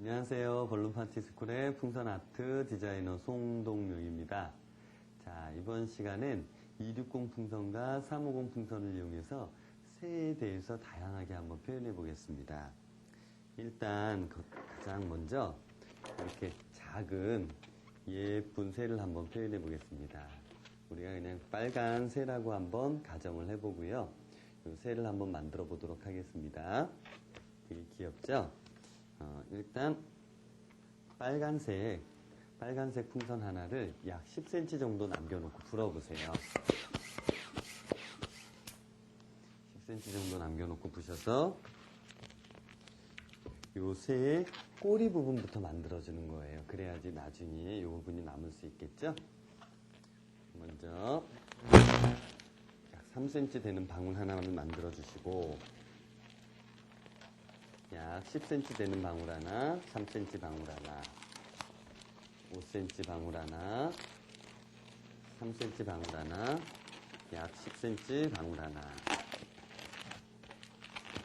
안녕하세요. 벌룬파티스쿨의 풍선아트 디자이너 송동용입니다. 자, 이번 시간엔 260 풍선과 350 풍선을 이용해서 새에 대해서 다양하게 한번 표현해 보겠습니다. 일단 가장 먼저 이렇게 작은 예쁜 새를 한번 표현해 보겠습니다. 우리가 그냥 빨간 새라고 한번 가정을 해보고요. 이 새를 한번 만들어 보도록 하겠습니다. 되게 귀엽죠? 일단 빨간색 풍선 하나를 약 10cm 정도 남겨놓고 불어보세요. 10cm 정도 남겨놓고 부셔서 요 새의 꼬리 부분부터 만들어주는 거예요. 그래야지 나중에 이 부분이 남을 수 있겠죠? 먼저 약 3cm 되는 방울 하나를 만들어주시고 약 10cm 되는 방울 하나, 3cm 방울 하나, 5cm 방울 하나, 3cm 방울 하나, 약 10cm 방울 하나.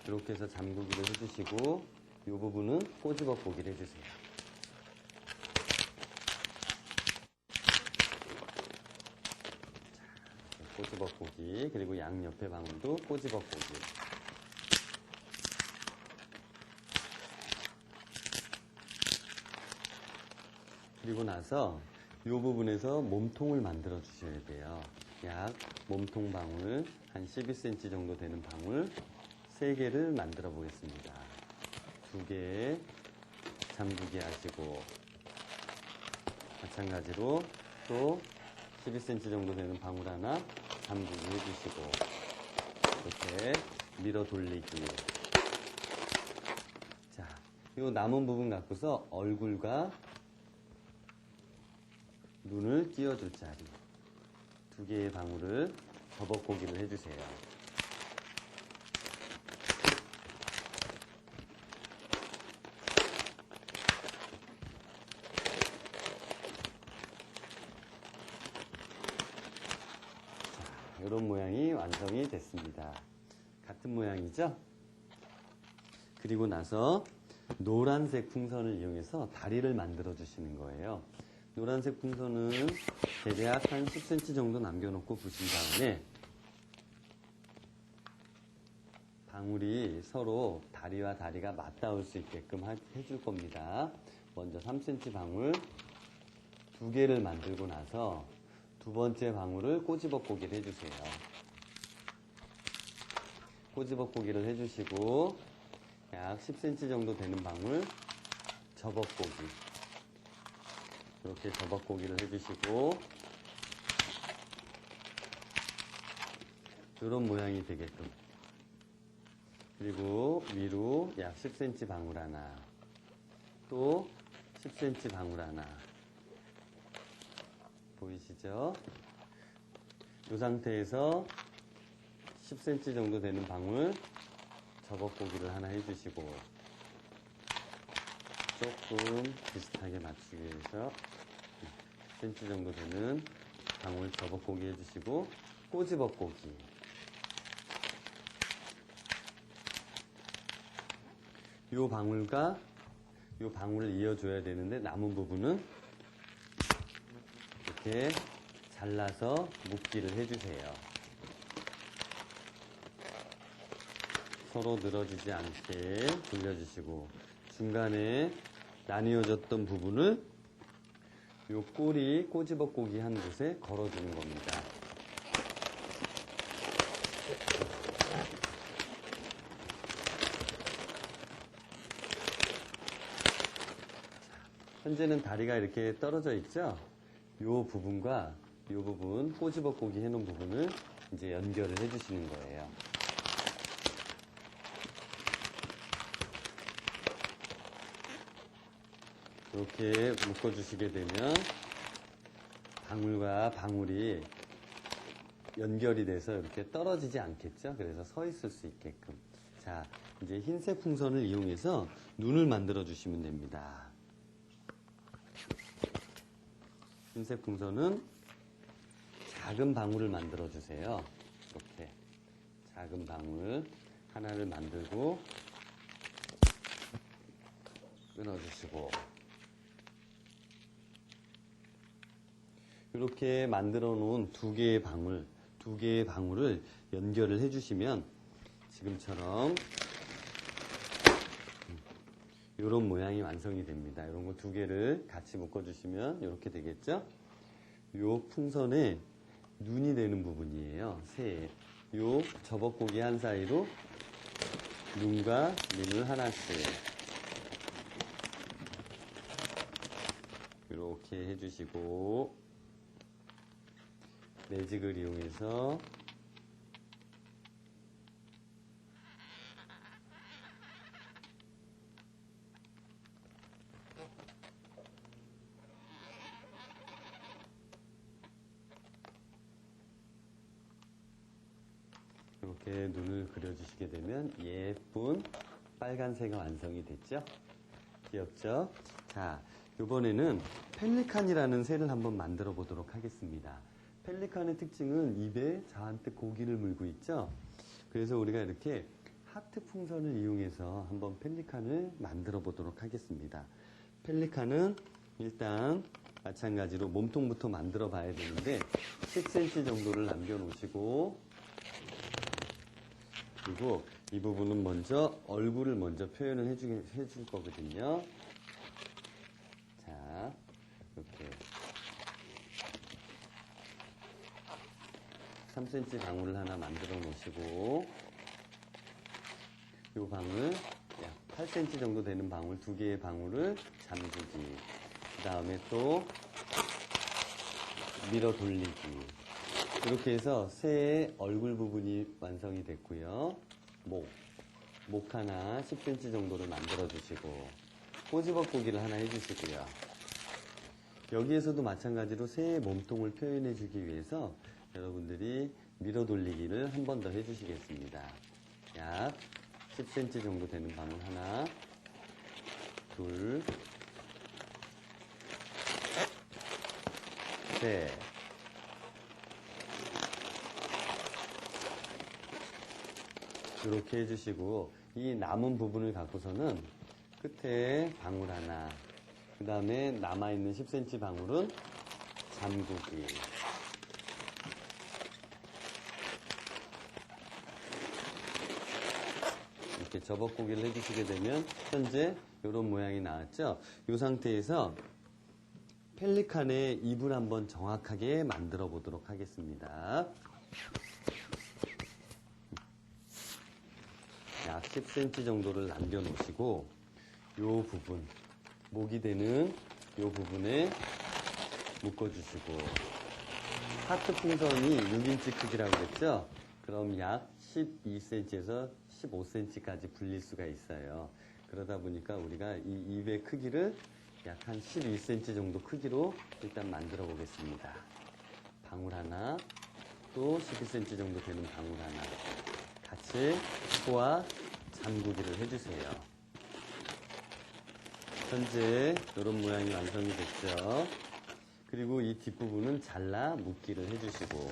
이렇게 해서 잠그기를 해주시고 이 부분은 꼬집어보기를 해주세요. 자, 꼬집어보기, 그리고 양옆에 방울도 꼬집어보기. 그리고 나서 이 부분에서 몸통을 만들어 주셔야 돼요. 약 몸통 방울 한 12cm 정도 되는 방울 3개를 만들어 보겠습니다. 2개 잠그기 하시고 마찬가지로 또 12cm 정도 되는 방울 하나 잠그기 해주시고 이렇게 밀어 돌리기. 자, 이 남은 부분 갖고서 얼굴과 눈을 띄워줄 자리 2개의 방울을 접어고기를 해주세요. 자, 이런 모양이 완성이 됐습니다. 같은 모양이죠? 그리고 나서 노란색 풍선을 이용해서 다리를 만들어 주시는 거예요. 노란색 풍선은 대략 한 10cm 정도 남겨놓고 부신 다음에 방울이 서로 다리와 다리가 맞닿을 수 있게끔 해줄 겁니다. 먼저 3cm 방울 2개를 만들고 나서 두 번째 방울을 꼬집어보기를 해주세요. 꼬집어보기를 해주시고 약 10cm 정도 되는 방울 접어보기. 이렇게 접어고기를 해주시고 이런 모양이 되게끔. 그리고 위로 약 10cm 방울 하나, 또 10cm 방울 하나. 보이시죠? 이 상태에서 10cm 정도 되는 방울 접어고기를 하나 해주시고 조금 비슷하게 맞추기 위해서 10cm 정도 되는 방울 접어고기 해주시고 꼬집어고기. 요 방울과 요 방울을 이어줘야 되는데 남은 부분은 이렇게 잘라서 묶기를 해주세요. 서로 늘어지지 않게 돌려주시고 중간에 나뉘어졌던 부분을 요 꼬리 꼬집어고기 한 곳에 걸어주는 겁니다. 현재는 다리가 이렇게 떨어져 있죠? 요 부분과 요 부분 꼬집어고기 해놓은 부분을 이제 연결을 해주시는 거예요. 이렇게 묶어주시게 되면 방울과 방울이 연결이 돼서 이렇게 떨어지지 않겠죠? 그래서 서 있을 수 있게끔. 자, 이제 흰색 풍선을 이용해서 눈을 만들어 주시면 됩니다. 흰색 풍선은 작은 방울을 만들어 주세요. 이렇게 작은 방울 하나를 만들고 끊어주시고 이렇게 만들어 놓은 두 개의 방울을 연결을 해주시면 지금처럼 이런 모양이 완성이 됩니다. 이런 거 두 개를 같이 묶어주시면 이렇게 되겠죠? 요 풍선에 눈이 되는 부분이에요. 새에. 요 저벅고기 한 사이로 눈과 눈을 하나씩 이렇게 해주시고 매직을 이용해서 이렇게 눈을 그려주시게 되면 예쁜 빨간새가 완성이 됐죠? 귀엽죠? 자, 이번에는 펠리칸이라는 새를 한번 만들어 보도록 하겠습니다. 펠리칸의 특징은 입에 잔뜩 고기를 물고 있죠? 그래서 우리가 이렇게 하트 풍선을 이용해서 한번 펠리칸을 만들어 보도록 하겠습니다. 펠리칸은 일단 마찬가지로 몸통부터 만들어 봐야 되는데 10cm 정도를 남겨 놓으시고 그리고 이 부분은 먼저 얼굴을 먼저 표현을 해줄 거거든요. 자, 이렇게 3cm 방울을 하나 만들어 놓으시고 이 방울 약 8cm 정도 되는 방울 두 개의 방울을 잠그기 그 다음에 또 밀어 돌리기 이렇게 해서 새의 얼굴 부분이 완성이 됐고요. 목 하나 10cm 정도를 만들어 주시고 꼬집어보기를 하나 해주시고요. 여기에서도 마찬가지로 새의 몸통을 표현해 주기 위해서 여러분들이 밀어 돌리기를 한 번 더 해주시겠습니다. 약 10cm 정도 되는 방울 하나, 둘, 셋. 이렇게 해주시고 이 남은 부분을 갖고서는 끝에 방울 하나 그 다음에 남아있는 10cm 방울은 잠그기 이렇게 접어보기를 해주시게 되면 현재 이런 모양이 나왔죠. 이 상태에서 펠리칸의 입을 한번 정확하게 만들어 보도록 하겠습니다. 약 10cm 정도를 남겨 놓으시고 이 부분 목이 되는 이 부분에 묶어 주시고 하트 풍선이 6인치 크기라고 했죠. 그럼 약 12cm에서 15cm까지 불릴 수가 있어요. 그러다 보니까 우리가 이 입의 크기를 약 한 12cm 정도 크기로 일단 만들어 보겠습니다. 방울 하나 또 12cm 정도 되는 방울 하나 같이 코와 잠그기를 해주세요. 현재 이런 모양이 완성이 됐죠. 그리고 이 뒷부분은 잘라 묶기를 해주시고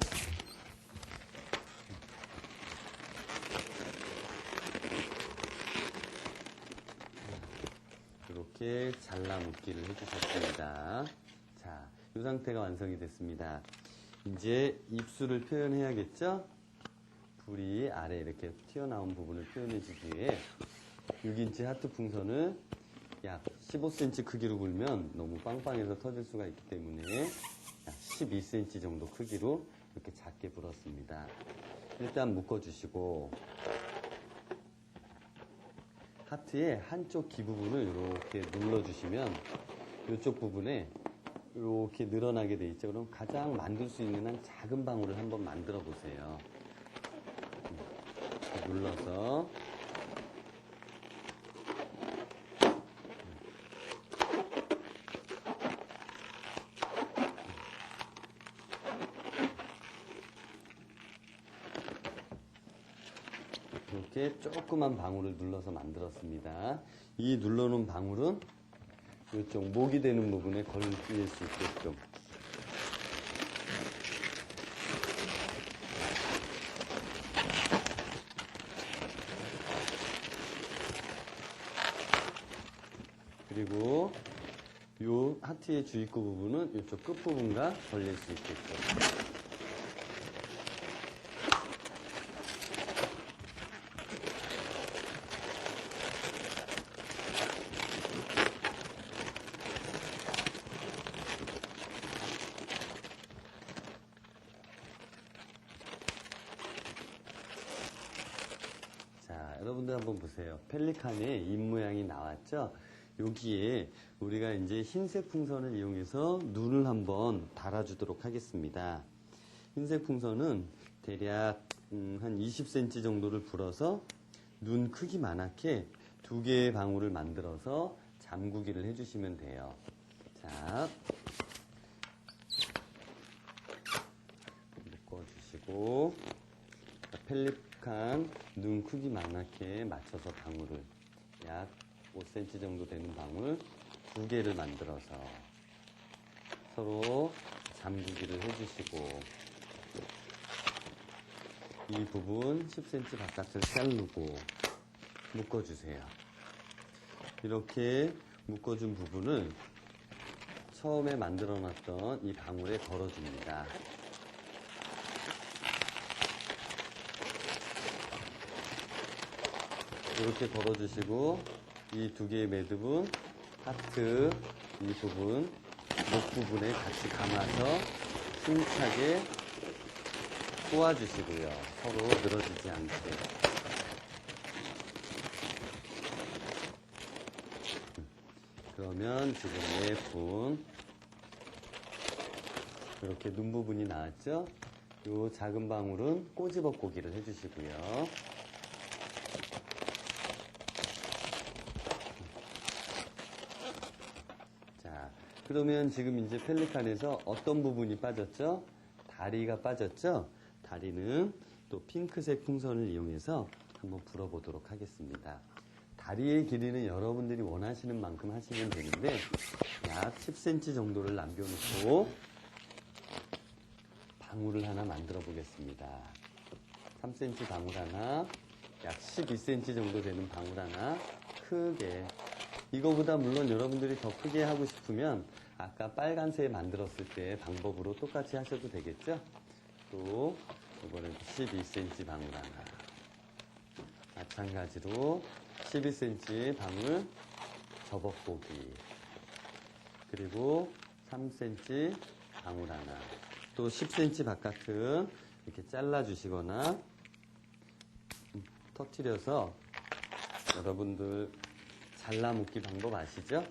이렇게 잘라 묶기를 해주셨습니다. 자, 이 상태가 완성이 됐습니다. 이제 입술을 표현해야겠죠? 불이 아래 이렇게 튀어나온 부분을 표현해주기 위해 6인치 하트 풍선을 약 15cm 크기로 굴면 너무 빵빵해서 터질 수가 있기 때문에 약 12cm 정도 크기로 이렇게 작게 불었습니다. 일단 묶어주시고 하트의 한쪽 귀 부분을 이렇게 눌러주시면 이쪽 부분에 이렇게 늘어나게 돼 있죠. 그럼 가장 만들 수 있는 한 작은 방울을 한번 만들어 보세요. 눌러서 이렇게 조그만 방울을 눌러서 만들었습니다. 이 눌러놓은 방울은 이쪽 목이 되는 부분에 걸릴 수 있게끔 그리고 요 하트의 주입구 부분은 이쪽 끝부분과 걸릴 수 있게끔. 자, 여러분들 한번 보세요. 펠리칸의 입 모양이 나왔죠? 여기에 우리가 이제 흰색 풍선을 이용해서 눈을 한번 달아주도록 하겠습니다. 흰색 풍선은 대략 한 20cm 정도를 불어서 눈 크기만하게 2개의 방울을 만들어서 잠그기를 해주시면 돼요. 자, 묶어주시고 펠리칸 눈 크기만하게 맞춰서 방울을 약 5cm 정도 되는 방울 2개를 만들어서 서로 잠그기를 해주시고 이 부분 10cm 바깥을 자르고 묶어주세요. 이렇게 묶어준 부분을 처음에 만들어놨던 이 방울에 걸어줍니다. 이렇게 걸어주시고 이 2개의 매듭은 하트 이 부분, 목 부분에 같이 감아서 힘차게 꼬아주시고요. 서로 늘어지지 않게. 그러면 지금 예쁜 이렇게 눈 부분이 나왔죠? 이 작은 방울은 꼬집어 꼬기를 해주시고요. 그러면 지금 이제 펠리칸에서 어떤 부분이 빠졌죠? 다리가 빠졌죠? 다리는 또 핑크색 풍선을 이용해서 한번 불어보도록 하겠습니다. 다리의 길이는 여러분들이 원하시는 만큼 하시면 되는데 약 10cm 정도를 남겨놓고 방울을 하나 만들어 보겠습니다. 3cm 방울 하나, 약 12cm 정도 되는 방울 하나 크게, 이거보다 물론 여러분들이 더 크게 하고 싶으면 아까 빨간색 만들었을 때 방법으로 똑같이 하셔도 되겠죠? 또 이번엔 12cm 방울 하나, 마찬가지로 12cm 방울 접어보기, 그리고 3cm 방울 하나, 또 10cm 바깥은 이렇게 잘라주시거나 터뜨려서, 여러분들 잘라먹기 방법 아시죠?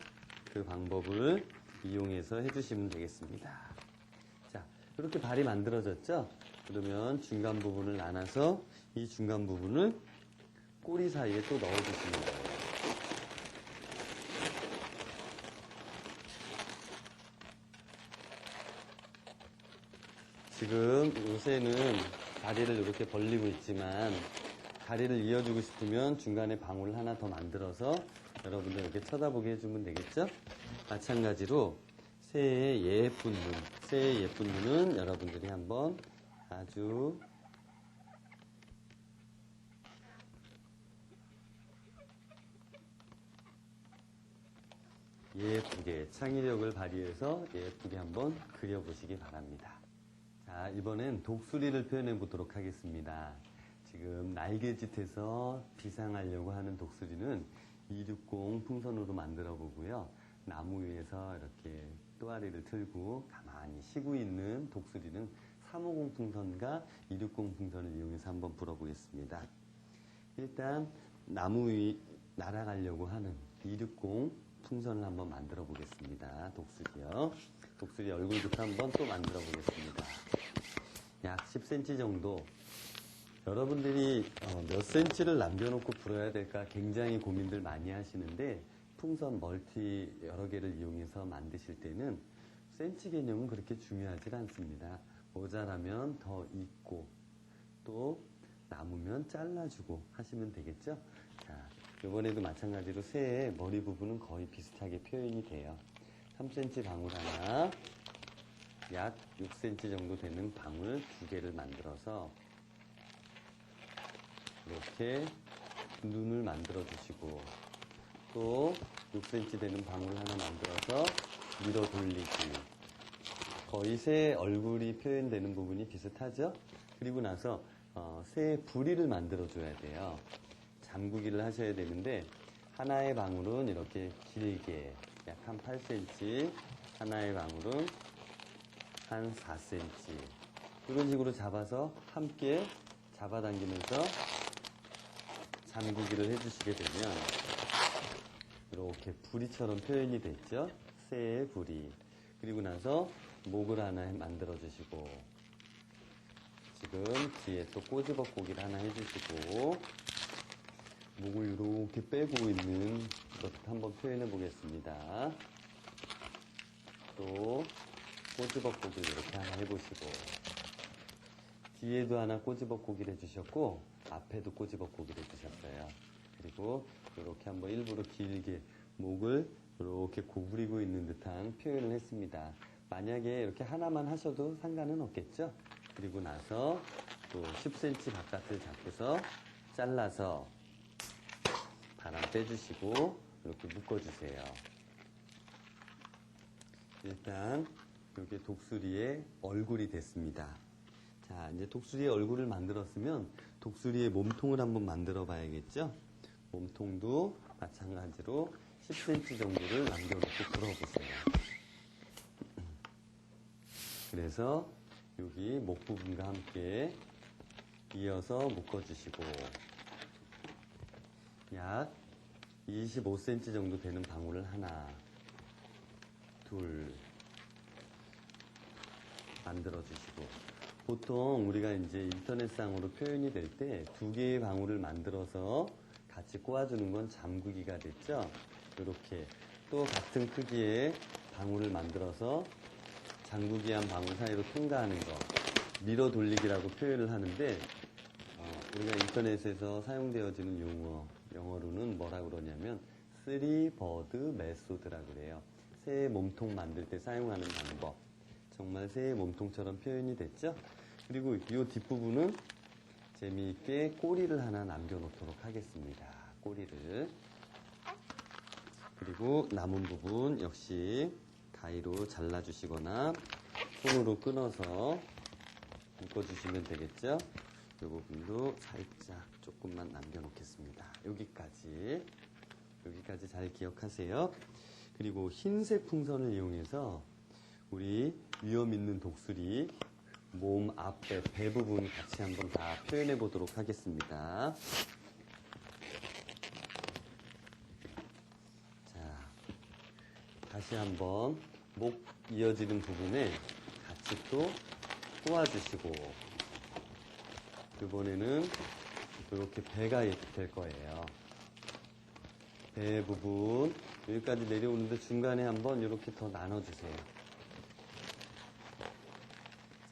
그 방법을 이용해서 해주시면 되겠습니다. 자, 이렇게 발이 만들어졌죠? 그러면 중간 부분을 나눠서 이 중간 부분을 꼬리 사이에 또 넣어주시면 돼요. 지금 요새는 다리를 이렇게 벌리고 있지만 다리를 이어주고 싶으면 중간에 방울 하나 더 만들어서 여러분들 이렇게 쳐다보게 해주면 되겠죠? 마찬가지로 새의 예쁜 눈, 새의 예쁜 눈은 여러분들이 한번 아주 예쁘게 창의력을 발휘해서 예쁘게 한번 그려보시기 바랍니다. 자, 이번엔 독수리를 표현해 보도록 하겠습니다. 지금 날개짓해서 비상하려고 하는 독수리는 260 풍선으로 만들어 보고요. 나무 위에서 이렇게 또아리를 틀고 가만히 쉬고 있는 독수리는 350 풍선과 260 풍선을 이용해서 한번 불어보겠습니다. 일단 나무 위 날아가려고 하는 260 풍선을 한번 만들어 보겠습니다. 독수리요. 독수리 얼굴부터 한번 또 만들어 보겠습니다. 약 10cm 정도. 여러분들이 몇 cm를 남겨놓고 불어야 될까 굉장히 고민들 많이 하시는데, 풍선 멀티 여러 개를 이용해서 만드실 때는 cm 개념은 그렇게 중요하지 않습니다. 모자라면 더 입고 또 남으면 잘라주고 하시면 되겠죠? 자, 이번에도 마찬가지로 새의 머리 부분은 거의 비슷하게 표현이 돼요. 3cm 방울 하나, 약 6cm 정도 되는 방울 2개를 만들어서 이렇게 눈을 만들어 주시고, 또 6cm 되는 방울 하나 만들어서 밀어 돌리기. 거의 새 얼굴이 표현되는 부분이 비슷하죠? 그리고 나서 새 부리를 만들어 줘야 돼요. 잠그기를 하셔야 되는데 하나의 방울은 이렇게 길게 약 한 8cm, 하나의 방울은 한 4cm 이런 식으로 잡아서 함께 잡아당기면서 잠그기를 해주시게 되면 이렇게 부리처럼 표현이 됐죠? 새의 부리. 그리고 나서 목을 하나 만들어 주시고 지금 뒤에 또 꼬집어보기를 하나 해주시고 목을 이렇게 빼고 있는 것도 한번 표현해 보겠습니다. 또 꼬집어보기를 이렇게 하나 해보시고 뒤에도 하나 꼬집어보기를 해주셨고 앞에도 꼬집어보기를 해주셨어요. 그리고 이렇게 한번 일부러 길게 목을 이렇게 구부리고 있는 듯한 표현을 했습니다. 만약에 이렇게 하나만 하셔도 상관은 없겠죠? 그리고 나서 또 10cm 바깥을 잡고서 잘라서 바람 빼주시고 이렇게 묶어주세요. 일단 이게 독수리의 얼굴이 됐습니다. 자, 이제 독수리의 얼굴을 만들었으면 독수리의 몸통을 한번 만들어 봐야겠죠? 몸통도 마찬가지로 10cm 정도를 남겨놓고 불어보세요. 그래서 여기 목 부분과 함께 이어서 묶어주시고 약 25cm 정도 되는 방울을 하나, 둘 만들어주시고 보통 우리가 이제 인터넷상으로 표현이 될 때 두 개의 방울을 만들어서 같이 꼬아주는 건 잠그기가 됐죠. 이렇게 또 같은 크기의 방울을 만들어서 잠그기한 방울 사이로 통과하는 거 밀어 돌리기라고 표현을 하는데 우리가 인터넷에서 사용되어지는 영어로는 뭐라 그러냐면 쓰리버드 메소드라고 그래요. 새의 몸통 만들 때 사용하는 방법. 정말 새의 몸통처럼 표현이 됐죠? 그리고 이 뒷부분은 재미있게 꼬리를 하나 남겨놓도록 하겠습니다. 꼬리를. 그리고 남은 부분 역시 가위로 잘라주시거나 손으로 끊어서 묶어주시면 되겠죠? 이 부분도 살짝 조금만 남겨놓겠습니다. 여기까지 잘 기억하세요. 그리고 흰색 풍선을 이용해서 우리 위험 있는 독수리 몸 앞에 배 부분 같이 한번 다 표현해 보도록 하겠습니다. 자, 다시 한번 목 이어지는 부분에 같이 또 꼬아주시고 이번에는 이렇게 배가 될 거예요. 배 부분 여기까지 내려오는데 중간에 한번 이렇게 더 나눠주세요.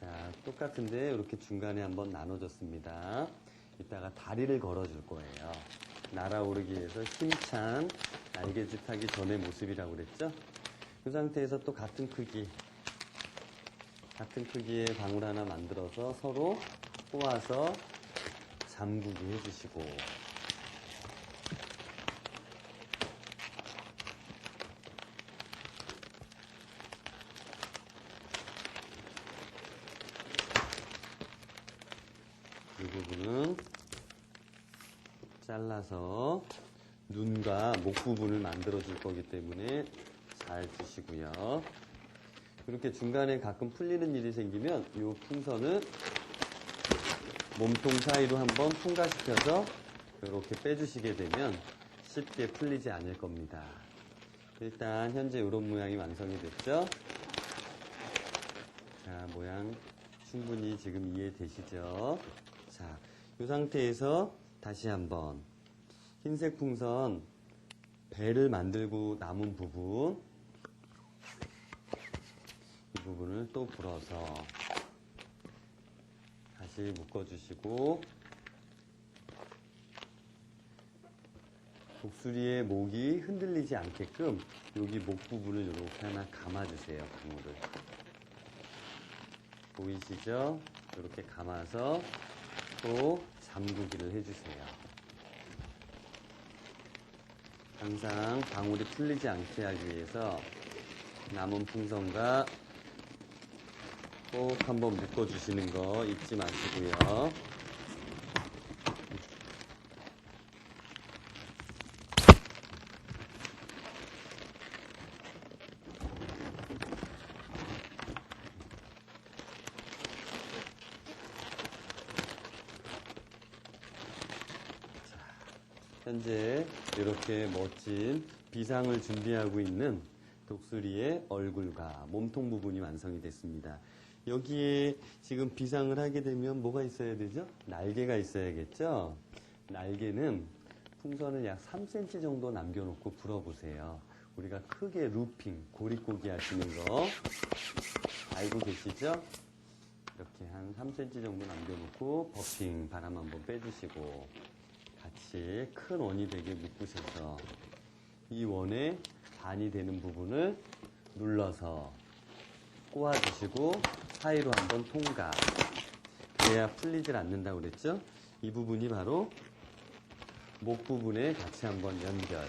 자, 똑같은데 이렇게 중간에 한번 나눠줬습니다. 이따가 다리를 걸어줄 거예요. 날아오르기 위해서 힘찬 날개짓 하기 전의 모습이라고 그랬죠? 이 상태에서 또 같은 크기의 방울 하나 만들어서 서로 꼬아서 잠그기 해주시고 이 부분은 잘라서 눈과 목 부분을 만들어 줄 거기 때문에 잘 주시고요. 이렇게 중간에 가끔 풀리는 일이 생기면 이 풍선을 몸통 사이로 한번 통과시켜서 이렇게 빼주시게 되면 쉽게 풀리지 않을 겁니다. 일단 현재 이런 모양이 완성이 됐죠? 자, 모양 충분히 지금 이해되시죠? 자, 이 상태에서 다시 한번 흰색 풍선 배를 만들고 남은 부분 이 부분을 또 불어서 다시 묶어주시고 독수리의 목이 흔들리지 않게끔 여기 목 부분을 이렇게 하나 감아주세요. 방울을 보이시죠? 이렇게 감아서 또 잠그기를 해주세요. 항상 방울이 풀리지 않게 하기 위해서 남은 풍선과 꼭 한번 묶어주시는 거 잊지 마시고요. 현재 이렇게 멋진 비상을 준비하고 있는 독수리의 얼굴과 몸통 부분이 완성이 됐습니다. 여기에 지금 비상을 하게 되면 뭐가 있어야 되죠? 날개가 있어야겠죠? 날개는 풍선을 약 3cm 정도 남겨놓고 불어보세요. 우리가 크게 루핑, 고리꼬기 하시는 거 알고 계시죠? 이렇게 한 3cm 정도 남겨놓고 버핑 바람 한번 빼주시고 같이 큰 원이 되게 묶으셔서 이 원에 반이 되는 부분을 눌러서 꼬아주시고 사이로 한번 통과. 그래야 풀리질 않는다고 그랬죠? 이 부분이 바로 목 부분에 같이 한번 연결.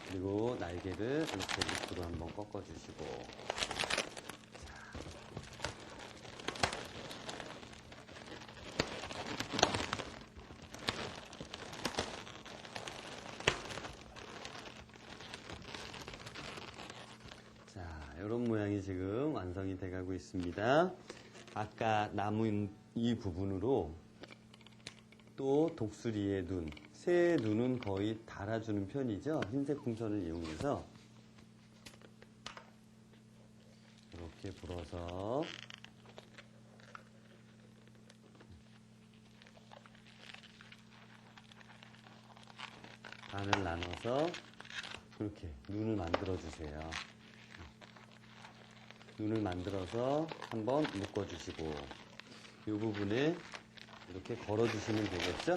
그리고 날개를 이렇게 밑으로 한번 꺾어주시고 자, 이런 모양이 지금 완성이 돼가고 있습니다. 아까 남은 이 부분으로 또 독수리의 눈, 새의 눈은 거의 달아주는 편이죠. 흰색 풍선을 이용해서 이렇게 불어서 반을 나눠서 이렇게 눈을 만들어 주세요. 눈을 만들어서 한번 묶어 주시고 이 부분에 이렇게 걸어 주시면 되겠죠?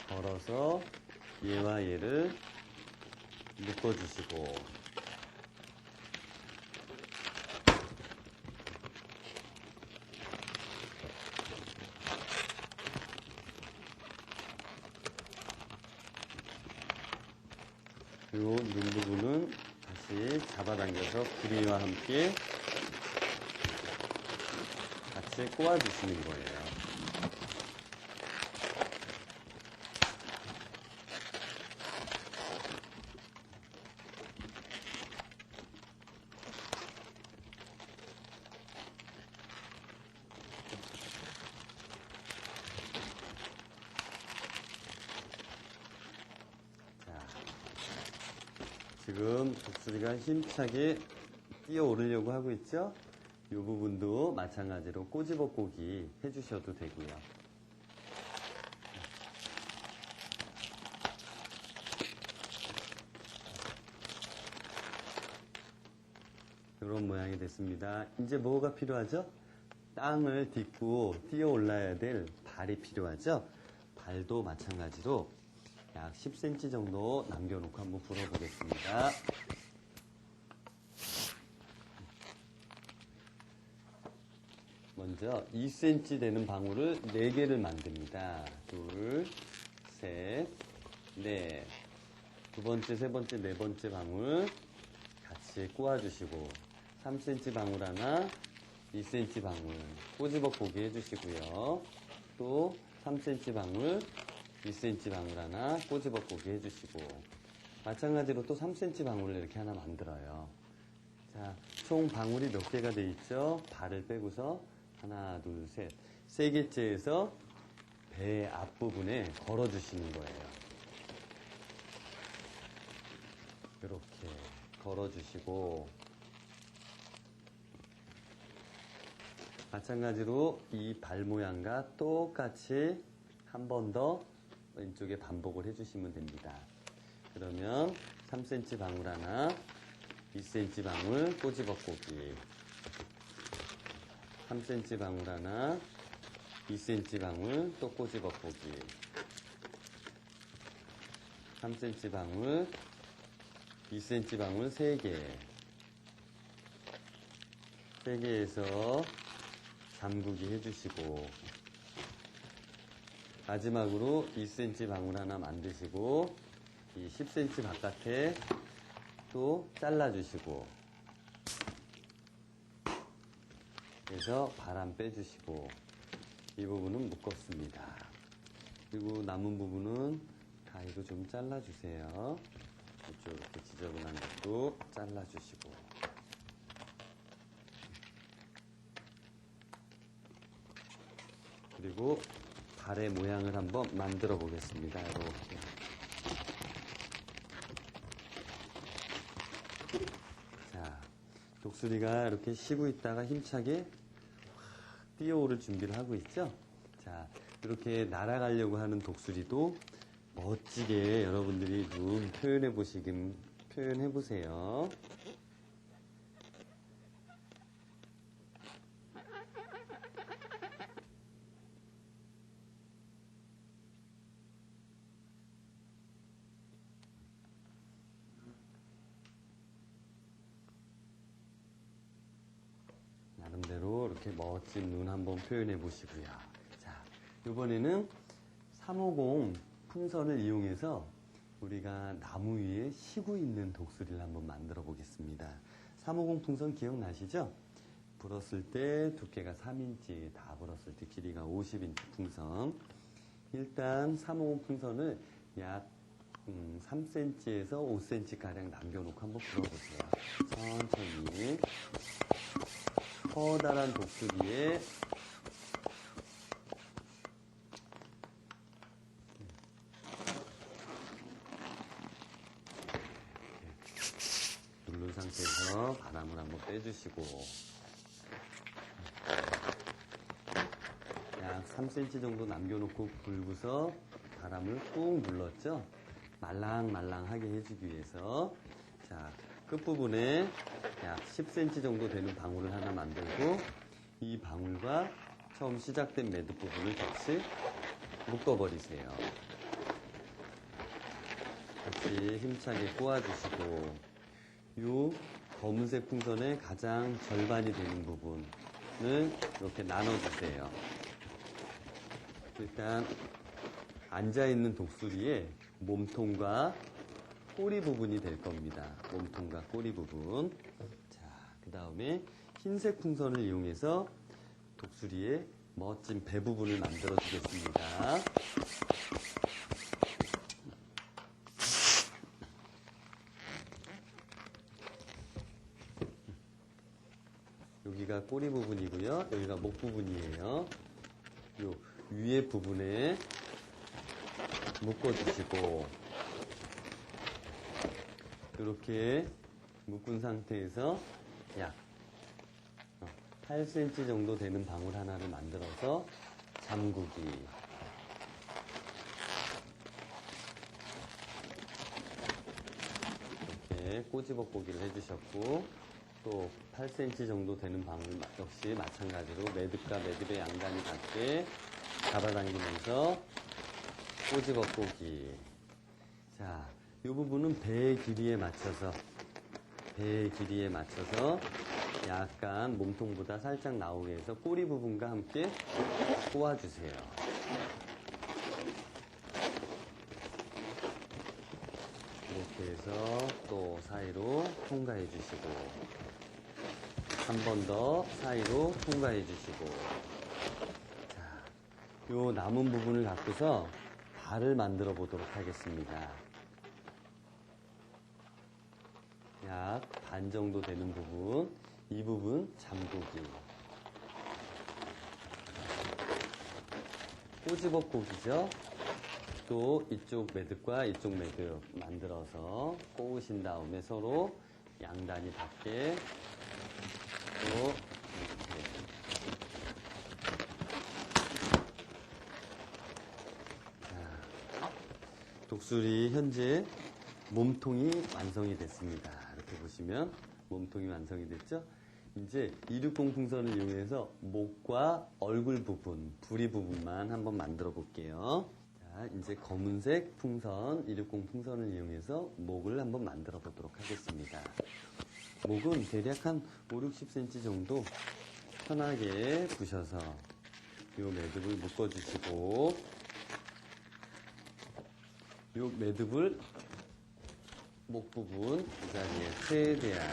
걸어서 얘와 얘를 묶어 주시고 그리고 눈 부분은 다시 잡아당겨서 구리와 함께 같이 꼬아주시는 거예요. 지금 독수리가 힘차게 뛰어 오르려고 하고 있죠? 이 부분도 마찬가지로 꼬집어꼬기 해주셔도 되고요. 이런 모양이 됐습니다. 이제 뭐가 필요하죠? 땅을 딛고 뛰어 올라야 될 발이 필요하죠? 발도 마찬가지로 약 10cm 정도 남겨놓고 한번 불어보겠습니다. 먼저 2cm 되는 방울을 4개를 만듭니다. 둘, 셋, 넷. 두 번째, 세 번째, 네 번째 방울 같이 꼬아주시고 3cm 방울 하나, 2cm 방울 꼬집어 보게 해주시고요. 또 3cm 방울, 2cm 방울 하나 꼬집어 보게 해주시고 마찬가지로 또 3cm 방울을 이렇게 하나 만들어요. 자, 총 방울이 몇 개가 돼 있죠? 발을 빼고서 하나, 둘, 셋. 세 개째에서 배 앞부분에 걸어주시는 거예요. 이렇게 걸어주시고 마찬가지로 이 발 모양과 똑같이 한 번 더 왼쪽에 반복을 해주시면 됩니다. 그러면 3cm 방울 하나, 2cm 방울 꼬집어 꼬기 3cm 방울 하나, 2cm 방울 또 꼬집어 꼬기 3cm 방울, 2cm 방울 3개. 3개에서 잠그기 해주시고, 마지막으로 2cm 방울 하나 만드시고, 이 10cm 바깥에 또 잘라주시고, 그래서 바람 빼주시고, 이 부분은 묶었습니다. 그리고 남은 부분은 가위로 좀 잘라주세요. 이쪽 이렇게 지저분한 것도 잘라주시고. 그리고 발의 모양을 한번 만들어 보겠습니다. 이렇게. 자, 독수리가 이렇게 쉬고 있다가 힘차게 뛰어오를 준비를 하고 있죠? 자, 이렇게 날아가려고 하는 독수리도 멋지게 여러분들이 눈 표현해 보세요. 나름대로 이렇게 멋진 눈 한번 표현해 보시고요. 자, 이번에는 350 풍선을 이용해서 우리가 나무 위에 쉬고 있는 독수리를 한번 만들어 보겠습니다. 350 풍선 기억나시죠? 불었을 때 두께가 3인치, 다 불었을 때 길이가 50인치 풍선. 일단 350 풍선을 약 3cm에서 5cm가량 남겨놓고 한번 불어보세요. 천천히. 커다란 독수리에 누른 상태에서 바람을 한번 빼주시고 약 3cm 정도 남겨놓고 불고서 바람을 꾹 눌렀죠? 말랑말랑하게 해주기 위해서. 자, 끝부분에 약 10cm 정도 되는 방울을 하나 만들고 이 방울과 처음 시작된 매듭 부분을 같이 묶어버리세요. 같이 힘차게 꼬아주시고 이 검은색 풍선의 가장 절반이 되는 부분을 이렇게 나눠주세요. 일단 앉아있는 독수리의 몸통과 꼬리 부분이 될 겁니다. 몸통과 꼬리 부분. 자, 그 다음에 흰색 풍선을 이용해서 독수리의 멋진 배 부분을 만들어 주겠습니다. 여기가 꼬리 부분이고요. 여기가 목 부분이에요. 요 위에 부분에 묶어주시고 이렇게 묶은 상태에서 약 8cm 정도 되는 방울 하나를 만들어서 잠그기. 이렇게 꼬집어꼬기를 해주셨고 또 8cm 정도 되는 방울 역시 마찬가지로 매듭과 매듭의 양단이 닿게 잡아당기면서 꼬집어꼬기. 자, 이 부분은 배의 길이에 맞춰서 약간 몸통보다 살짝 나오게 해서 꼬리 부분과 함께 꼬아주세요. 이렇게 해서 또 사이로 통과해 주시고 한 번 더 사이로 통과해 주시고 자, 요 남은 부분을 갖고서 발을 만들어 보도록 하겠습니다. 약 반 정도 되는 부분, 이 부분 잠그기. 꼬집어꼬기죠. 또 이쪽 매듭과 이쪽 매듭 만들어서 꼬으신 다음에 서로 양단이 닿게 또 이렇게. 자, 독수리 현재 몸통이 완성이 됐습니다. 이렇게 보시면 몸통이 완성이 됐죠? 이제 260 풍선을 이용해서 목과 얼굴 부분, 부리 부분만 한번 만들어 볼게요. 자, 자, 이제 검은색 풍선, 260 풍선을 이용해서 목을 한번 만들어 보도록 하겠습니다. 목은 대략 한 5, 60cm 정도 편하게 부셔서 이 매듭을 묶어주시고, 이 매듭을 목 부분 이 자리에 최대한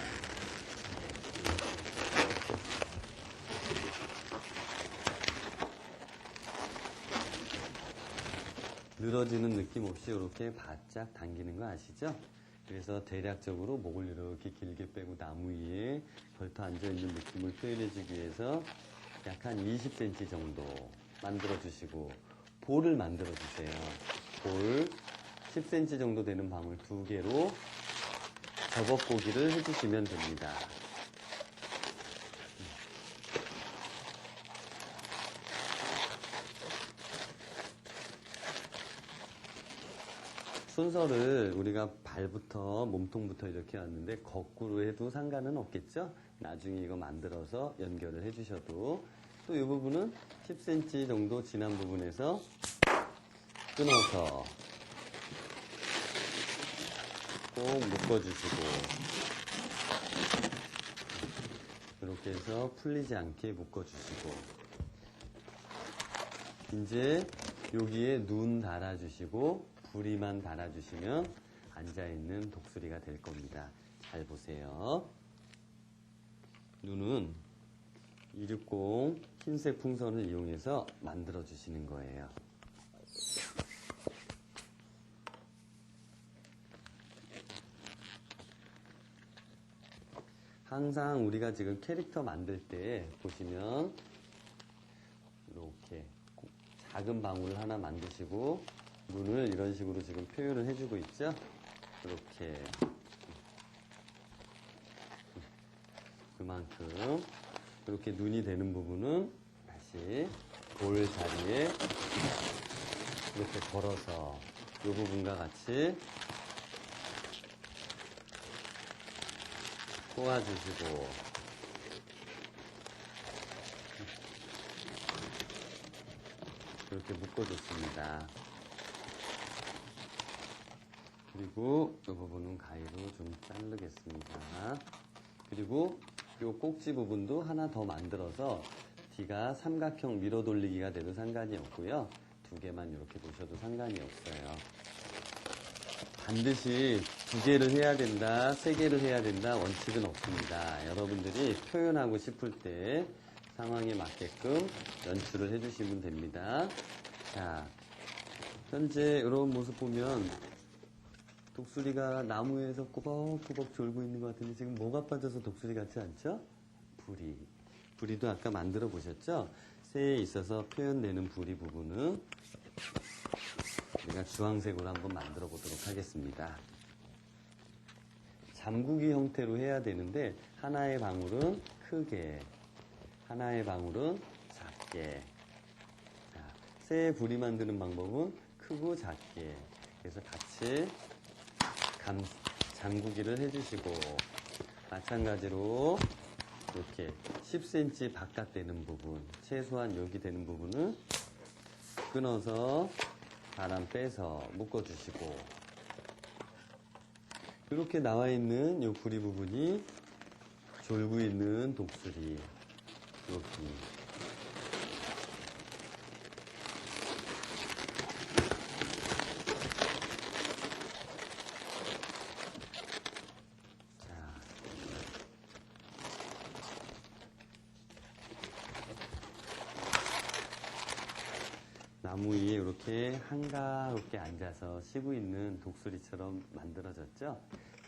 늘어지는 느낌 없이 이렇게 바짝 당기는 거 아시죠? 그래서 대략적으로 목을 이렇게 길게 빼고 나무 위에 걸터 앉아있는 느낌을 표현해주기 위해서 약 한 20cm 정도 만들어주시고, 볼을 만들어주세요. 볼 10cm 정도 되는 방울 2개로 접어보기를 해주시면 됩니다. 순서를 우리가 발부터 몸통부터 이렇게 왔는데 거꾸로 해도 상관은 없겠죠? 나중에 이거 만들어서 연결을 해주셔도. 또 이 부분은 10cm 정도 지난 부분에서 끊어서 꼭 묶어주시고, 이렇게 해서 풀리지 않게 묶어주시고, 이제 여기에 눈 달아주시고 부리만 달아주시면 앉아있는 독수리가 될 겁니다. 잘 보세요. 눈은 260 흰색 풍선을 이용해서 만들어 주시는 거예요. 항상 우리가 지금 캐릭터 만들 때 보시면 이렇게 작은 방울을 하나 만드시고 눈을 이런 식으로 지금 표현을 해주고 있죠? 이렇게 그만큼 이렇게 눈이 되는 부분은 다시 볼 자리에 이렇게 걸어서 이 부분과 같이 꼬아주시고, 이렇게 묶어줬습니다. 그리고 이 부분은 가위로 좀 자르겠습니다. 그리고 이 꼭지 부분도 하나 더 만들어서 뒤가 삼각형 밀어 돌리기가 돼도 상관이 없고요. 2개만 이렇게 놓으셔도 상관이 없어요. 반드시 2개를 해야 된다, 3개를 해야 된다 원칙은 없습니다. 여러분들이 표현하고 싶을 때 상황에 맞게끔 연출을 해주시면 됩니다. 자, 현재 이런 모습 보면 독수리가 나무에서 꾸벅꾸벅 졸고 있는 것 같은데 지금 뭐가 빠져서 독수리 같지 않죠? 부리. 부리도 아까 만들어 보셨죠? 새에 있어서 표현되는 부리 부분은 우리가 주황색으로 한번 만들어 보도록 하겠습니다. 잠구기 형태로 해야 되는데 하나의 방울은 크게, 하나의 방울은 작게. 자, 새의 부리 만드는 방법은 크고 작게. 그래서 같이 잠그기를 해주시고, 마찬가지로 이렇게 10cm 바깥 되는 부분, 최소한 여기 되는 부분은 끊어서 바람 빼서 묶어주시고, 이렇게 나와 있는 이 부리 부분이 졸고 있는 독수리, 여기. 나무 위에 이렇게 한가롭게 앉아서 쉬고 있는 독수리처럼 만들어졌죠?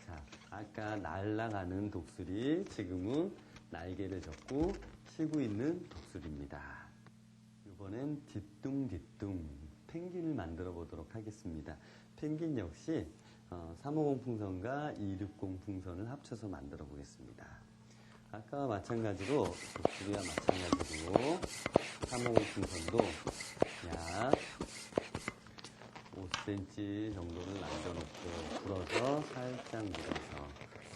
자, 아까 날아가는 독수리, 지금은 날개를 접고 쉬고 있는 독수리입니다. 이번엔 뒤뚱뒤뚱 펭귄을 만들어 보도록 하겠습니다. 펭귄 역시 350 풍선과 260 풍선을 합쳐서 만들어 보겠습니다. 아까와 마찬가지로 독수리와 마찬가지로 350 풍선도 약 5cm 정도를 남겨놓고 불어서 살짝 밀어서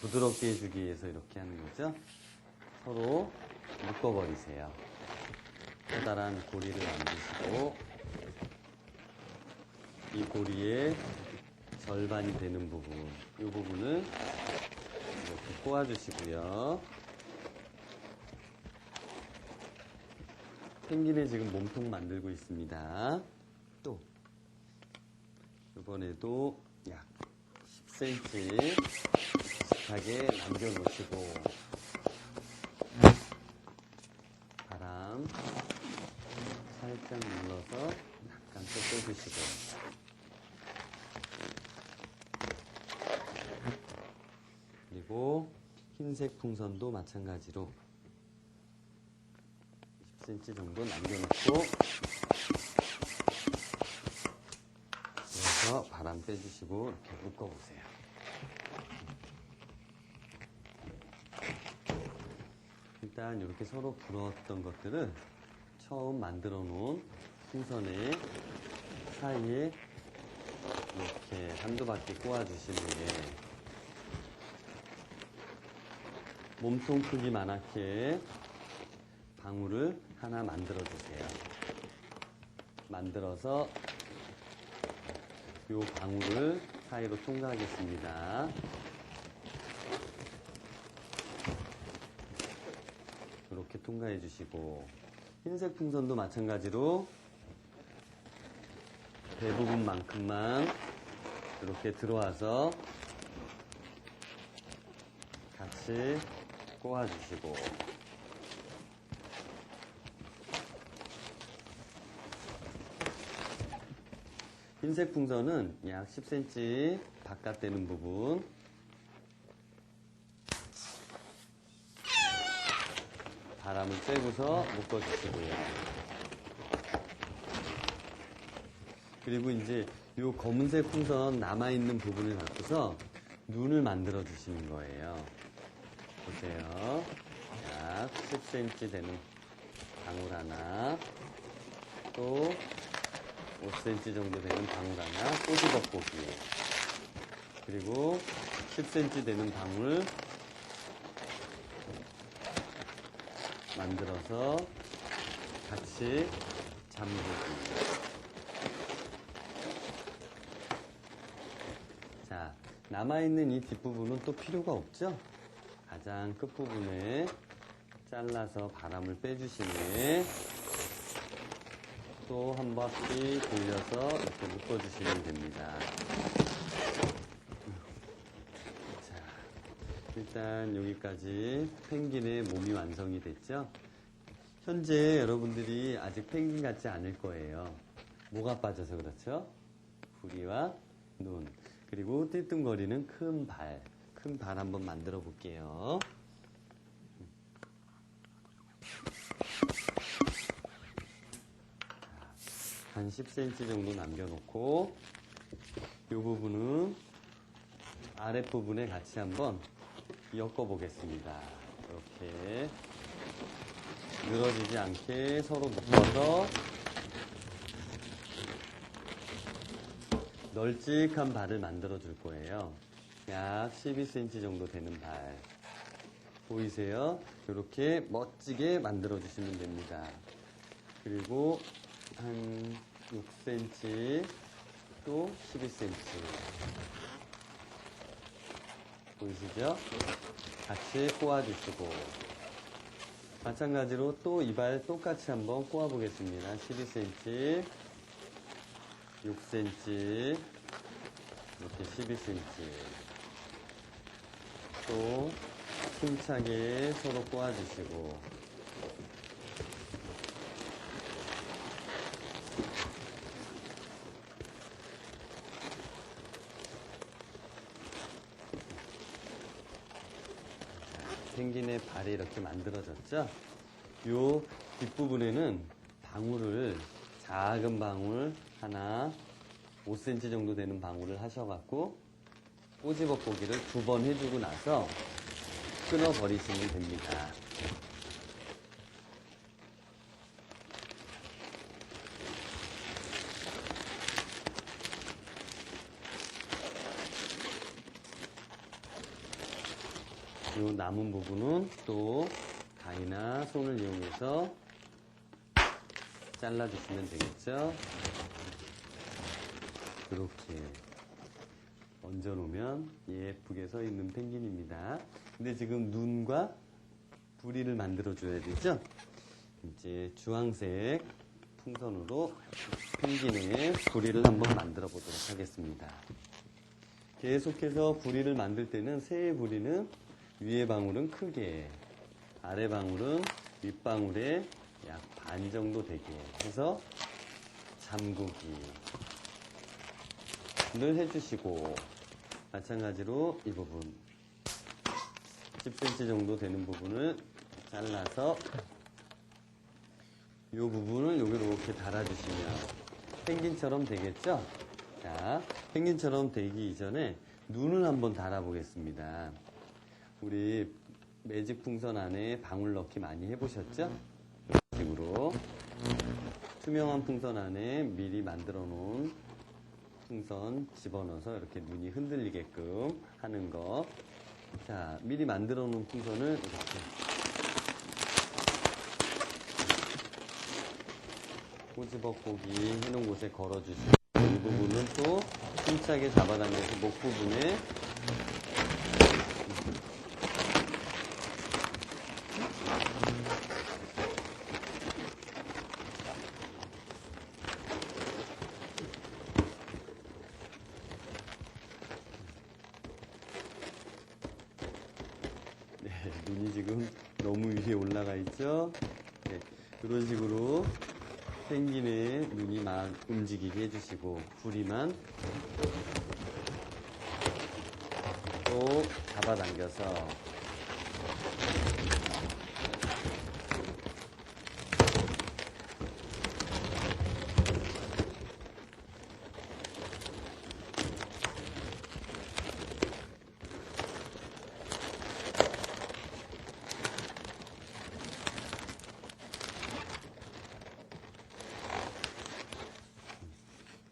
부드럽게 해주기 위해서 이렇게 하는 거죠. 서로 묶어버리세요. 커다란 고리를 만드시고 이 고리의 절반이 되는 부분, 이 부분을 이렇게 꼬아주시고요. 펭귄의 지금 몸통 만들고 있습니다. 또 이번에도 약 10cm 비슷하게 남겨놓으시고 바람 살짝 눌러서 약간 또 빼주시고 그리고 흰색 풍선도 마찬가지로 10cm 정도 남겨놓고 그래서 바람 빼주시고 이렇게 묶어보세요. 일단 이렇게 서로 부러웠던 것들을 처음 만들어 놓은 풍선의 사이에 이렇게 한두 바퀴 꼬아주시는 게 몸통 크기만하게 방울을 하나 만들어 주세요. 만들어서 이 방울을 사이로 통과하겠습니다. 이렇게 통과해 주시고 흰색 풍선도 마찬가지로 대부분만큼만 이렇게 들어와서 같이 꼬아주시고 흰색 풍선은 약 10cm 바깥 되는 부분 바람을 쐬고서 묶어주시고요. 그리고 이제 이 검은색 풍선 남아있는 부분을 갖고서 눈을 만들어 주시는 거예요. 보세요. 약 10cm 되는 방울 하나, 또 5cm 정도 되는 방울 하나, 꼬집어보기. 그리고 10cm 되는 방울 만들어서 같이 잠그기. 자, 남아있는 이 뒷부분은 또 필요가 없죠? 가장 끝부분에 잘라서 바람을 빼주시면 또 한 바퀴 돌려서 이렇게 묶어주시면 됩니다. 자, 일단 여기까지 펭귄의 몸이 완성이 됐죠? 현재 여러분들이 아직 펭귄 같지 않을 거예요. 뭐가 빠져서 그렇죠? 부리와 눈, 그리고 띠뚱거리는 큰 발. 큰 발 한번 만들어 볼게요. 한 10cm 정도 남겨놓고 이 부분은 아랫부분에 같이 한번 엮어 보겠습니다. 이렇게 늘어지지 않게 서로 묶어서 널찍한 발을 만들어 줄 거예요. 약 12cm 정도 되는 발 보이세요? 이렇게 멋지게 만들어 주시면 됩니다. 그리고 한 6cm 또 12cm 보이시죠? 같이 꼬아주시고 마찬가지로 또 이 발 똑같이 한번 꼬아 보겠습니다. 12cm 6cm 이렇게 12cm 또 힘차게 서로 꼬아주시고 펭귄의 발이 이렇게 만들어졌죠? 요 뒷부분에는 방울을 작은 방울 하나 5cm 정도 되는 방울을 하셔갖고 꼬집어 보기를 2번 해주고 나서 끊어버리시면 됩니다. 이 남은 부분은 또 가위나 손을 이용해서 잘라주시면 되겠죠. 이렇게 얹어놓으면 예쁘게 서 있는 펭귄입니다. 근데 지금 눈과 부리를 만들어줘야 되죠? 이제 주황색 풍선으로 펭귄의 부리를 한번 만들어 보도록 하겠습니다. 계속해서 부리를 만들 때는 새의 부리는 위에 방울은 크게, 아래 방울은 윗방울에 약 반 정도 되게 해서 잠그기를 해주시고, 마찬가지로 이 부분 10cm 정도 되는 부분을 잘라서 이 부분을 여기로 이렇게 달아주시면 펭귄처럼 되겠죠? 자, 펭귄처럼 되기 이전에 눈을 한번 달아보겠습니다. 우리 매직 풍선 안에 방울 넣기 많이 해보셨죠? 이런 식으로 투명한 풍선 안에 미리 만들어 놓은 풍선 집어넣어서 이렇게 눈이 흔들리게끔 하는 거. 자, 미리 만들어 놓은 풍선을 이렇게 꼬지벅고기 해놓은 곳에 걸어주시고, 이 부분은 또 힘차게 잡아당겨서 목 부분에 눈이 지금 너무 위에 올라가 있죠? 네, 이런 식으로 펭귄의 눈이 막 움직이게 해주시고, 부리만 또 잡아당겨서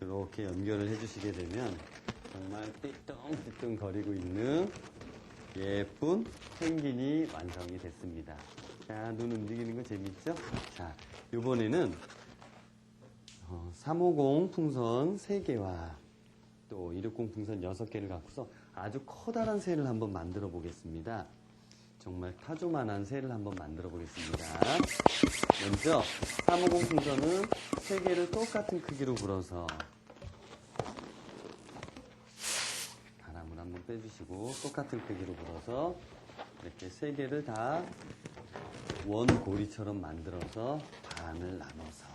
이렇게 연결을 해주시게 되면 정말 띠뚱띠뚱 거리고 있는 예쁜 펭귄이 완성이 됐습니다. 자, 눈 움직이는 거 재밌죠? 자, 이번에는 350 풍선 3개와 또 260 풍선 6개를 갖고서 아주 커다란 새를 한번 만들어 보겠습니다. 정말 타조만한 새를 한번 만들어 보겠습니다. 먼저 350 풍선은 3개를 똑같은 크기로 불어서 바람을 한번 빼주시고, 똑같은 크기로 불어서 이렇게 3개를 다 원고리처럼 만들어서 반을 나눠서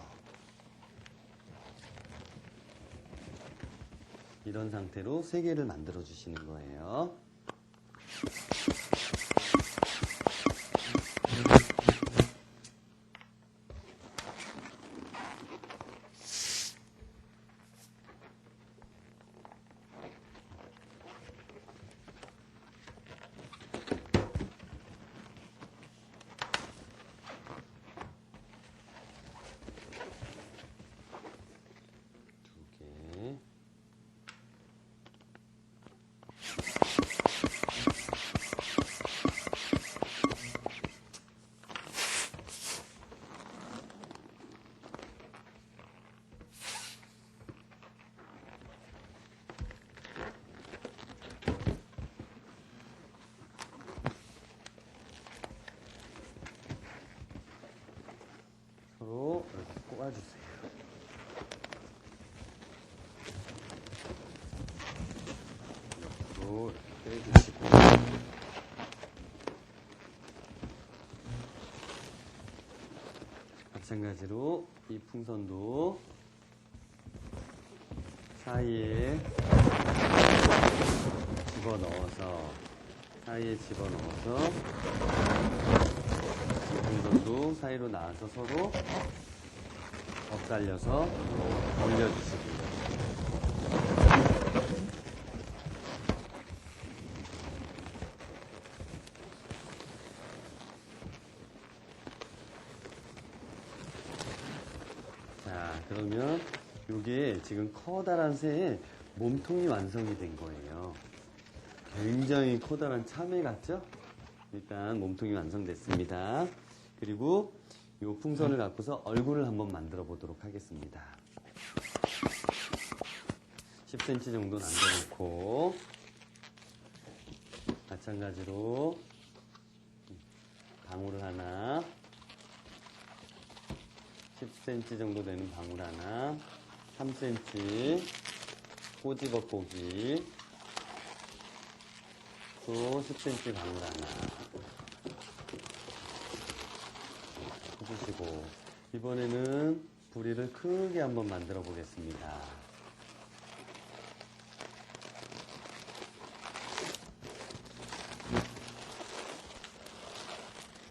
이런 상태로 3개를 만들어 주시는 거예요. 서로 이렇게 꼽아주세요. 옆으로 이렇게 빼주시고, 마찬가지로 이 풍선도 사이에 집어넣어서 이 풍선도 사이로 나와서 서로 엇갈려서 올려주시고요. 자, 그러면 이게 지금 커다란 새의 몸통이 완성이 된 거예요. 굉장히 커다란 참외 같죠? 일단 몸통이 완성됐습니다. 그리고 이 풍선을 갖고서 얼굴을 한번 만들어 보도록 하겠습니다. 10cm 정도 남겨놓고, 마찬가지로 방울 하나, 10cm 정도 되는 방울 하나, 3cm 꼬집어보기, 또 10cm 방울 하나 해주시고, 이번에는 부리를 크게 한번 만들어 보겠습니다.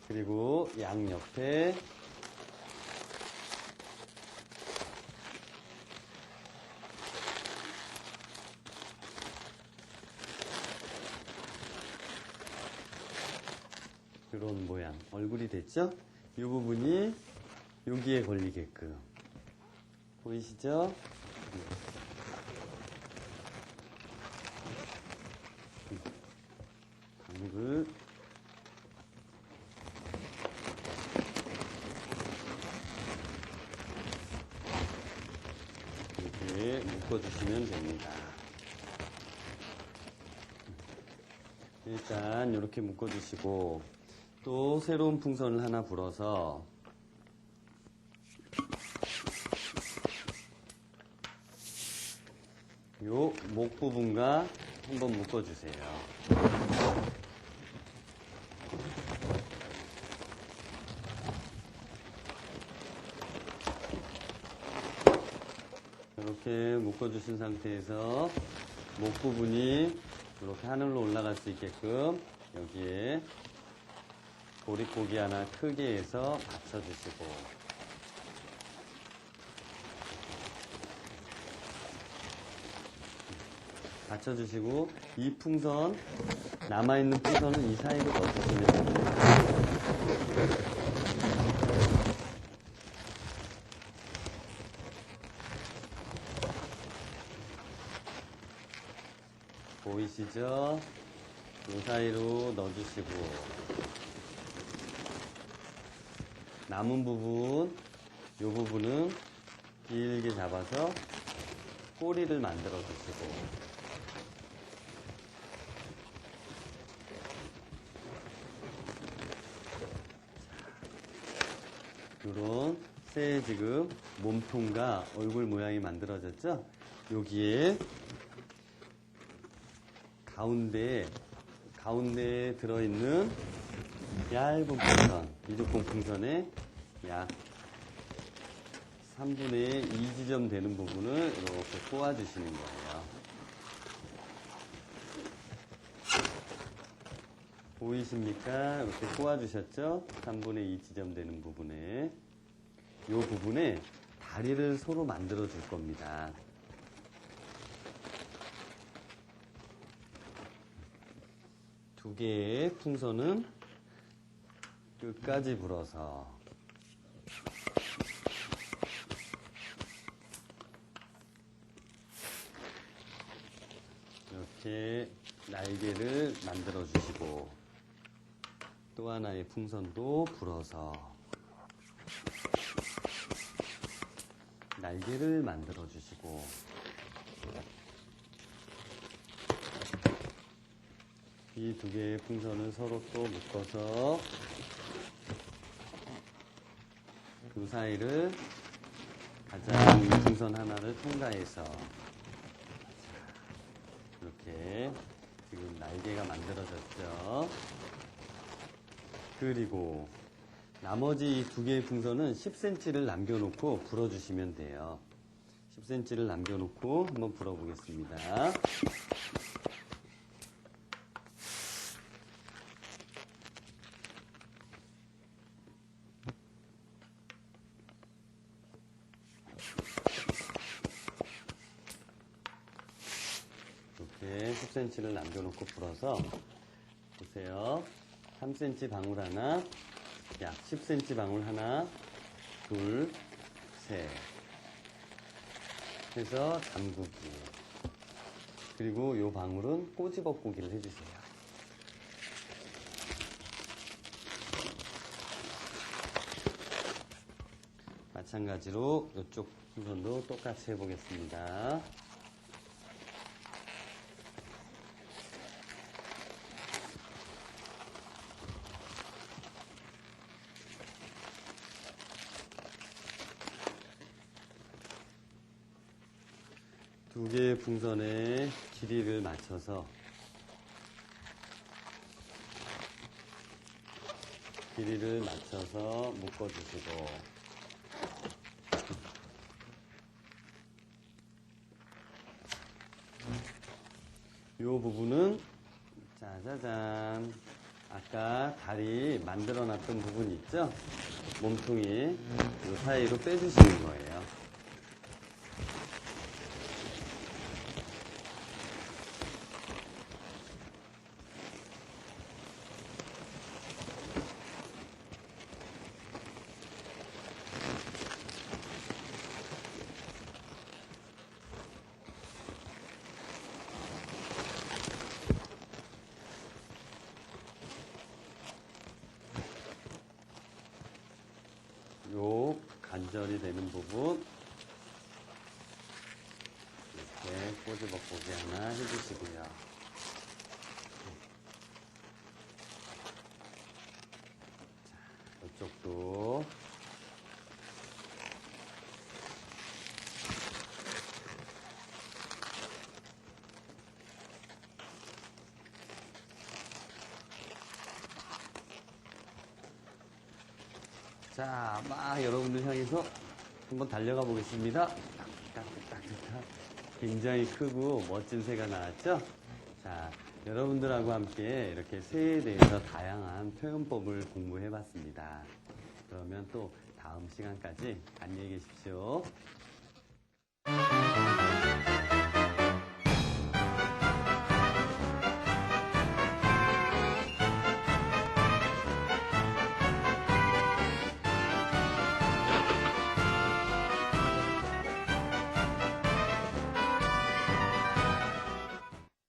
그리고 양옆에 이런 모양, 얼굴이 됐죠? 이 부분이 여기에 걸리게끔. 보이시죠? 방울을 이렇게 묶어주시면 됩니다. 일단 이렇게 묶어주시고, 또 새로운 풍선을 하나 불어서 요 목 부분과 한번 묶어주세요. 이렇게 묶어주신 상태에서 목 부분이 이렇게 하늘로 올라갈 수 있게끔 여기에 보릿고기 하나 크게 해서 받쳐주시고, 받쳐주시고, 이 풍선, 남아있는 풍선은 이 사이로 넣어주시면 됩니다. 보이시죠? 이 사이로 넣어주시고, 남은 부분, 이 부분은 길게 잡아서 꼬리를 만들어 주시고, 이런 새 지금 몸통과 얼굴 모양이 만들어졌죠? 여기에 가운데에 들어있는 얇은 풍선, 미륵공 풍선의 약 3분의 2 지점 되는 부분을 이렇게 꼬아주시는 거예요. 보이십니까? 이렇게 꼬아주셨죠? 3분의 2 지점 되는 부분에, 이 부분에 다리를 서로 만들어 줄 겁니다. 두 개의 풍선은 끝까지 불어서 이렇게 날개를 만들어 주시고, 또 하나의 풍선도 불어서 날개를 만들어 주시고, 이 두 개의 풍선을 서로 또 묶어서 그 사이를 가장 이 풍선 하나를 통과해서 이렇게 지금 날개가 만들어졌죠. 그리고 나머지 이 두 개의 풍선은 10cm를 남겨놓고 불어주시면 돼요. 10cm를 남겨놓고 한번 불어보겠습니다. 이렇게 10cm를 남겨놓고 불어서 보세요. 3cm 방울 하나, 약 10cm 방울 하나, 둘, 셋 해서 잠그기. 그리고 이 방울은 꼬집어보기를 해주세요. 마찬가지로 이쪽 풍선도 똑같이 해보겠습니다. 두 개의 풍선의 길이를 맞춰서 묶어주시고, 이 부분은 짜자잔, 아까 다리 만들어 놨던 부분 있죠? 몸통이 이 사이로 빼주시는 거예요. 요 관절이 되는 부분 이렇게 꼬집어보기 하나 해주시고요. 자, 이쪽도 자, 막 여러분들 향해서 한번 달려가 보겠습니다. 딱딱딱딱. 굉장히 크고 멋진 새가 나왔죠? 자, 여러분들하고 함께 이렇게 새에 대해서 다양한 표현법을 공부해 봤습니다. 그러면 또 다음 시간까지 안녕히 계십시오.